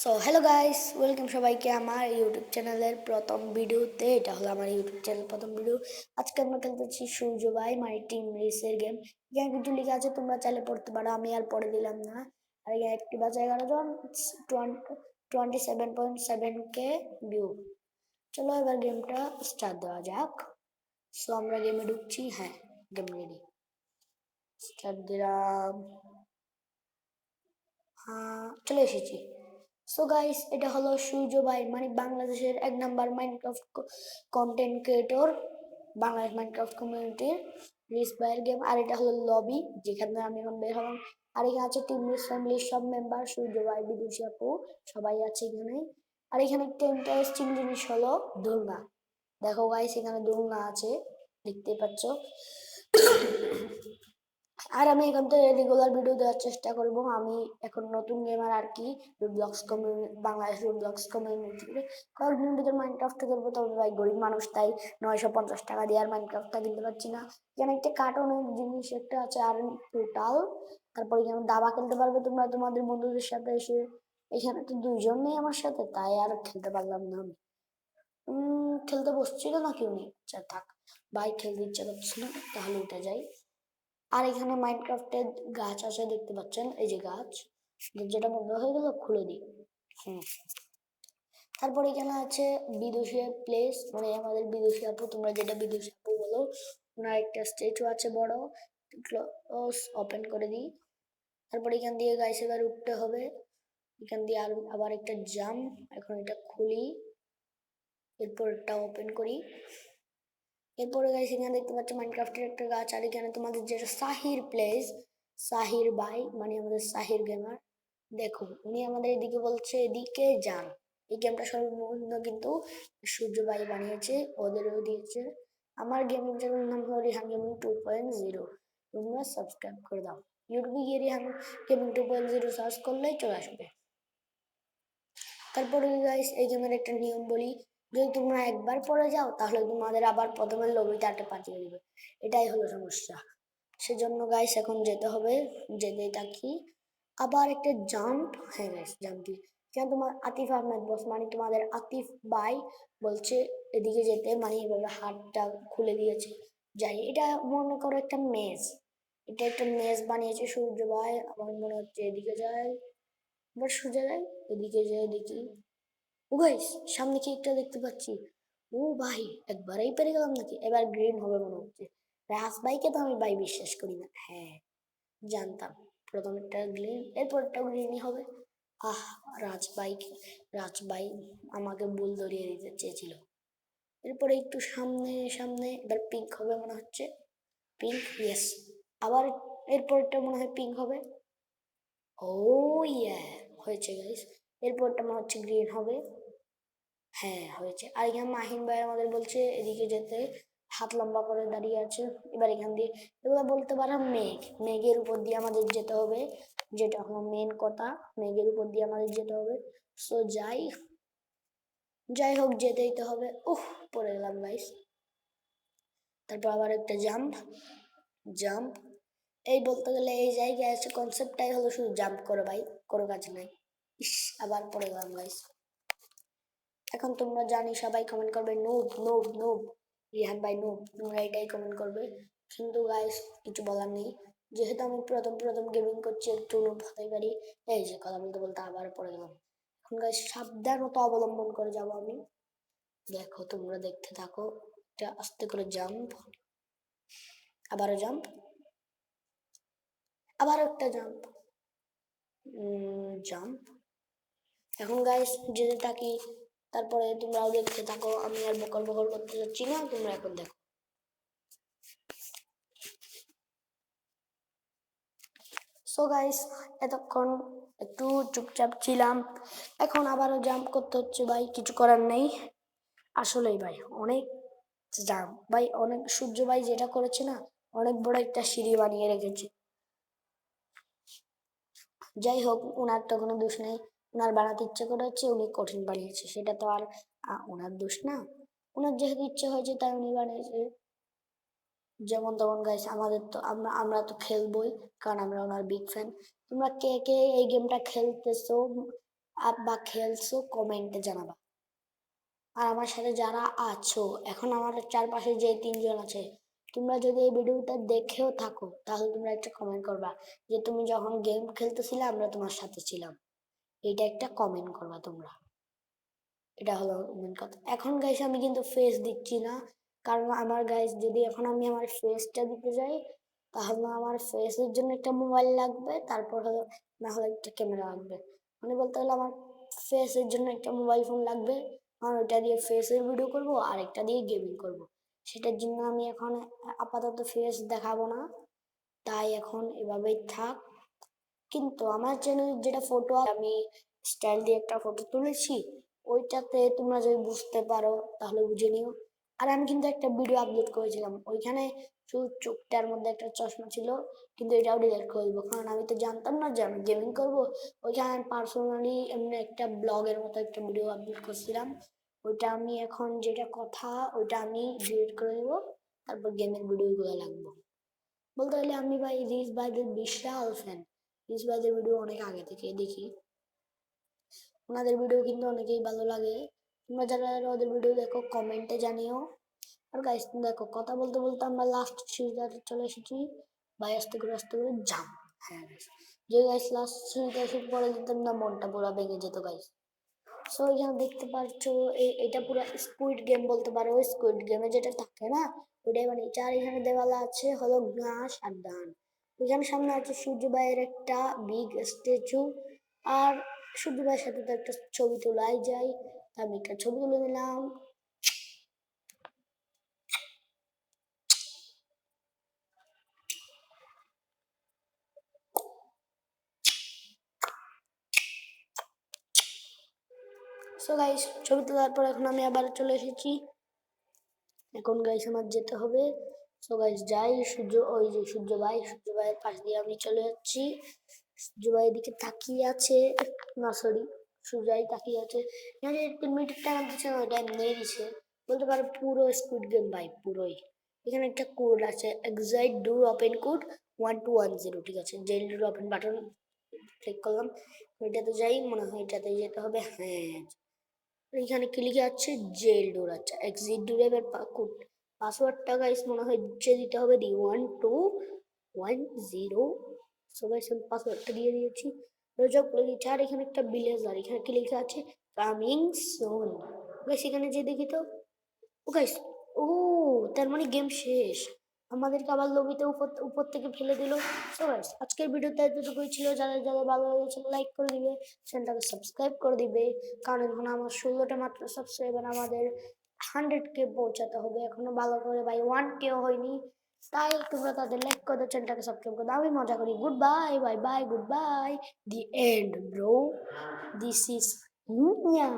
So hello guys, welcome সবাইকে আমার YouTube চ্যানেলের প্রথম ভিডিওতে। এটা হলো আমার ইউটিউব চ্যানেল প্রথম ভিডিও। আজকে আমরা খেলতেছি সূর্য ভাই মাই টিম রেসের গেম। এখানে কিছু লেখা আছে, তোমরা চাইলে পড়তে পারো, আমি আর পড়ে দিলাম না। আর এখানে একটি বাজে 11 জন, 27.7K ভিউ। চলো এবার গেমটা স্টার্ট দেওয়া যাক। সো আমরা গেমে ঢুকছি। হ্যাঁ, গেম রেডি, স্টার্ট দিলাম। হ্যাঁ, চলে এসেছি। সো গাইস, এটা হলো সূর্য ভাই, মানে বাংলাদেশের 1 number Minecraft content creator, Bangladesh Minecraft কমিউনিটির রিস ভাইয়ের গেম। আর এটা হলো লবি, যেখানে আমি এখন বের হলাম। আর এখানে আছে টিম রিস ফ্যামিলির সব মেম্বার, সূর্য ভাই, বিদুষী আপু, সবাই আছে এখানে। আর এখানে একটা ইন্টারেস্টিং জিনিস হলো দোলনা। দেখো গাইস, এখানে দোলনা আছে, দেখতেই পাচ্ছ। আর আমি এখান থেকে রেগুলার ভিডিও দেওয়ার চেষ্টা করব। আমি এখন নতুন গেমার আর কি, রুবলক্স কমিউনিটি, বাংলাদেশ রুবলক্স কমিউনিটিতে কয়েকদিনের ভিতরে মাইনক্রাফটে করবো। তবে ভাই গরিব মানুষ, তাই 950 টাকা দিয়ে আর মাইনক্রাফটটা কিনতে পারছি না। এখানে একটা কার্টুনের জিনিস একটা আছে, আর টোটাল। তারপর এখানে দাবা খেলতে পারবে তোমরা তোমাদের বন্ধুদের সাথে এসে। এখানে তো 2 জন নেই আমার সাথে, তাই আর খেলতে পারলাম না আমি। খেলতে বসছিল না কেউ নেই, আচ্ছা থাক। ভাই খেলতে ইচ্ছা করছে না, তাহলে উঠে যাই। আর এখানে মাইনক্রাফটের গাছ আছে, দেখতে পাচ্ছেন, এই যে গাছ। যেটা বন্ধ হয়ে গেল, খুলে দিই। হুম। তারপর এখানে আছে বিদুষী প্লেস, মানে আমাদের বিদুষী আপু, তোমরা যেটা বিদুষী আপু বলো। ওনার একটা স্ট্যাচু আছে বড়। ক্লোজ ওপেন করে দিই। তারপর এখান দিয়ে গাইস এবার উঠতে হবে। এখান দিয়ে আর আবার একটা জাম্প। এখন এটা খুলি, এরপর এটা ওপেন করি। এরপরে গাইস এখানে দেখতে পাচ্ছ মাইনক্রাফটের একটা গাছ। আর এখানে তোমাদের যেটা সাহির প্লেস, সাহির ভাই, মানে আমাদের সাহির গেমার। দেখো, উনি আমাদের এদিকে বলছে এদিকে যান। এই গেমটা সর্বপ্রথম কিন্তু সূর্য ভাই বানিয়েছে, ওদেরও দিয়েছে। আমার গেমিং চ্যানেল নাম হলো রিহান গেমিং 2.0, তোমরা সাবস্ক্রাইব করে দাও। ইউটিউবে গিয়ে রিহান গেমিং 2.0 সার্চ করলেই চলে আসবে। তারপরে গাইস এই গেমের একটা নিয়ম বলি, যদি তোমরা একবার পড়ে যাও তাহলে তোমাদের আবার প্রথমে লবিতে আটে পাঠিয়ে দিবে। এটাই হলো সমস্যা। সেজন্য গাইস এখন যেতে হবে, যেতে থাকি। আবার একটা জাম্প। হ্যাঁ গাইস, জাম্প দিই। কেন তোমার আতিফ আহমেদ বস, মানে তোমাদের আতিফ ভাই বলছে এদিকে যেতে, মানে এভাবে হাতটা খুলে দিয়েছে। যাই, এটা মনে করো একটা মেজ। এটা একটা মেজ বানিয়েছে সূর্য ভাই। আমার মনে হচ্ছে এদিকে যায়, এবার সোজা যাই, এদিকে যাই দেখি। ও গাইস, সামনে কি একটা দেখতে পাচ্ছি। ও ভাই, একবারেই পেরে গেলাম নাকি? এবার গ্রিন হবে মনে হচ্ছে। রাজ ভাইকে তো আমি ভাই বিশ্বাস করি না। হ্যাঁ, জানতাম প্রথমেরটা গ্রিন, এরপরটাও গ্রিনই হবে। আহ, রাজ ভাই, রাজ ভাই আমাকে ভুল ধরিয়ে দিতে চেয়েছিল। এরপরে একটু সামনে সামনে, এবার পিঙ্ক হবে মনে হচ্ছে। Pink, yes. আবার এরপরটা মনে হয় পিঙ্ক হবে। ও ইয়া, হয়েছে গাইস। এরপরটা মনে হচ্ছে গ্রিন হবে। হ্যাঁ, হয়েছে। আর এখানে মাহিন ভাই আমাদের বলছে এদিকে যেতে, হাত লম্বা করে দাঁড়িয়ে আছে। এবার এখান দিয়ে এগুলো বলতে পারো মেঘ, মেঘের উপর দিয়ে আমাদের যেতে হবে, যেটা হলো মেন কথা। মেঘের উপর দিয়ে আমাদের যেতে হবে। সো যাই, যাই হোক, যেতেই তো হবে। পড়ে গেলাম গাইস। তারপর আবার একটা জাম্প, জাম্প। এই বলতে গেলে এই জায়গায় আছে, কনসেপ্টটাই হলো শুধু জাম্প করো ভাই, কোনো কাজ নাই। ইস, আবার পড়ে গেলাম গাইস। এখন তোমরা জানি সবাই কমেন্ট করবে নুব নুব নুব, রিহান ভাই নুব, তোমরা এটাই কমেন্ট করবে। কিন্তু গাইস, কিছু বলার নেই। যেহেতু আমি প্রথম প্রথম গেমিং করছি, একটু নুব হতে পারি। এই যে কথা বলতে বলতে আবার পড়ে গেলাম। এখন গাইস সাবধানতা অবলম্বন করে যাব আমি। দেখো, তোমরা দেখতে থাকো। এটা আস্তে করে জাম্প, আবারও জাম্প, আবার একটা জাম্প, জাম্প। এখন গাইস যেতে থাকি। তারপরে তোমরাও দেখতে থাকো, আমি আর বকর বকর করতে যাচ্ছি না, তোমরা এখন দেখো। সো গাইস, এতক্ষণ একটু চুপচাপ ছিলাম, এখন আবারও জাম্প করতে হচ্ছে ভাই, কিছু করার নেই। আসলেই ভাই অনেক জাম্প ভাই, অনেক। সূর্য ভাই যেটা করেছে না, অনেক বড় একটা সিঁড়ি বানিয়ে রেখেছে। যাই হোক, ওনার তো কোনো দোষ নেই। ওনার বানাতে ইচ্ছে করে হচ্ছে, উনি কঠিন বানিয়েছে, সেটা তো আর ওনার দোষ না। ওনার যেহেতু ইচ্ছে হয়েছে তাই উনি বানিয়েছে। যেমন তেমন গাইস, আমাদের তো আমরা তো খেলবোই, কারণ আমরা ওনার বিগ ফ্যান। তোমরা কে কে এই গেমটা খেলতেছো, বা খেলছো কমেন্টে জানাবা। আর আমার সাথে যারা আছো এখন আমার চারপাশে যে তিনজন আছে, তোমরা যদি এই ভিডিওটা দেখেও থাকো তাহলে তোমরা একটা কমেন্ট করবা যে তুমি যখন গেম খেলতেছিলে আমরা তোমার সাথে ছিলাম। এটা একটা কমেন্ট করবা তোমরা। এটা হলো মেন কথা। এখন গাইস আমি কিন্তু ফেস দিচ্ছি না, কারণ আমার গাইস যদি এখন আমি আমার ফেসটা দিতে যাই তাহলে আমার ফেসের জন্য একটা মোবাইল লাগবে, তারপর হলো না হলে একটা ক্যামেরা লাগবে। মানে বলতে গেলে আমার ফেসের জন্য একটা মোবাইল ফোন লাগবে, কারণ ওইটা দিয়ে ফেসের ভিডিও করব আর একটা দিয়ে গেমিং করব। সেটার জন্য আমি এখন আপাতত ফেস দেখাবো না, তাই এখন এভাবেই থাক। কিন্তু আমার চ্যানেলে যেটা ফটো আমি স্টাইল দিয়ে একটা ফটো তুলেছি, ওইটাতে তোমরা যদি বুঝতে পারো তাহলে বুঝে নিও। আর আমি কিন্তু একটা ভিডিও আপলোড করেছিলাম, ওইখানে শুধু চোখটার মধ্যে একটা চশমা ছিল, কিন্তু এটাও ডিলিট করে দেবো, কারণ আমি তো জানতাম না যে আমি গেমিং করবো। ওইখানে আমি পার্সোনালি এমনি একটা ব্লগের মতো একটা ভিডিও আপলোড করছিলাম, ওইটা আমি এখন যেটা কথা ওইটা আমি ডিলিট করে দেবো, তারপর গেমের ভিডিওগুলো লাগবো। বলতে গেলে আমি ভাই রিস ভাইদের বিশাল ফ্যান। রিস ভাইদের ভিডিও অনেক আগে থেকে দেখি, ওনাদের ভিডিও কিন্তু অনেকেই ভালো লাগে। তোমরা যারা যারা ওদের ভিডিও দেখো কমেন্টে জানিও। আর গাইস দেখো কথা বলতে বলতে আমরা লাস্ট সিরিজে চলে এসেছি। ভাই আস্তে করে জাম্প। হ্যাঁ guys, যে গাইস লাস্ট সিরিজে এসে পরে যেতাম না মনটা পুরো ভেঙে যেত গাইস। সো এখানে দেখতে পাচ্ছ এটা পুরো স্কুইড গেম বলতে পারো, স্কুইড গেমে যেটা থাকে না ওটাই বানিয়েছে। আর এখানে দেওয়ালা আছে হলো ঘাস আর ধান। এখানে সামনে আছে সূর্য ভাইয়ের একটা বিগ স্ট্যাচু, আর সূর্য ভাইয়ের সাথে তো একটা ছবি তোলাই যায়, তা আমি একটা ছবি তুলে নিলাম। সো গাইস ছবি তোলার পর এখন আমি আবার চলে এসেছি। এখন গাইস আমার যেতে হবে। সো গাইস যাই, ওই যে সূর্য ভাইয়ের পাশ দিয়ে আমি চলে যাচ্ছি। সূর্য ভাই এদিকে তাকিয়ে আছে, না সরি, সূর্য ভাই তাকিয়ে আছে। এখানে 3 মিনিটের টাইম দিচ্ছে না, ওটা এমনিই দিছে। বলতে পারো পুরো স্কুইড গেম ভাই পুরোই। এখানে একটা কোড আছে, এক্সাইট ডোর ওপেন কোড 1210, ঠিক আছে। Jail door open button click করলাম, ওইটাতে যাই, মনে হয় এটাতে যেতে হবে। হ্যাঁ, এখানে কি লিখে আছে, জেল ডোর। আচ্ছা এক্সিট ডোরে এবার কোড পাসওয়ার্ডটা গাইস মনে হয় দিতে হবে D1210। সো গাইস আমি পাসওয়ার্ডটা দিয়ে দিয়েছি, রোজক লিখেছে। আর এখানে একটা ভিলেজার, এখানে কি লেখা আছে, কামিং সুন। গাইস এখানে যে দেখি তো, ও গাইস, ও তার মানে গেম শেষ, আমাদেরকে আবার লবিতে উপর উপর থেকে ফেলে দিল। সো গাইস আজকের ভিডিওতে এতটুকুই ছিল। যারা যারা ভালো লেগেছে লাইক করে দিবে, চ্যানেলটাকে সাবস্ক্রাইব করে দিবে, কারণ এখন আমার 16টা মাত্র সাবস্ক্রাইবার, আমাদের 100K পৌঁছাতে হবে, এখনো ভালো করে ভাই 1K হয়নি। তাই তোমরা তাদের লাইক করে দাও, চ্যানেলটাকে সাবস্ক্রাইব করে দাও। আমি মজা করি। Good bye, bye bye, good bye, the end bro, this is Miao.